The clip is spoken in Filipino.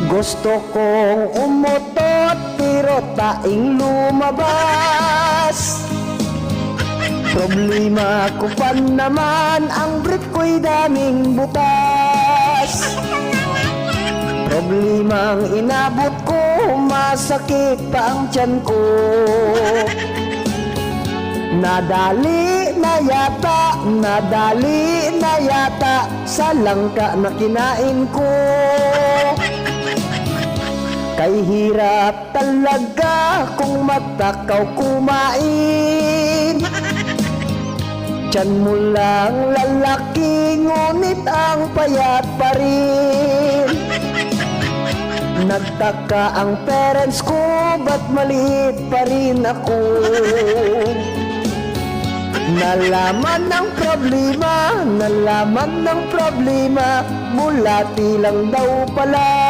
Gusto kong umutot pero taing lumabas. Problema ko pa naman, ang brief ko'y daming butas. Problemang inabot ko, masakit pa ang tiyan ko. Nadali na yata sa langka na kinain ko. Kay hirap talaga kung matakaw kumain. Tiyan mo lang lalaki, ngunit ang payat pa rin. Nagtaka ang parents ko, ba't maliit pa rin ako? Nalaman ng problema, bulati lang daw pala.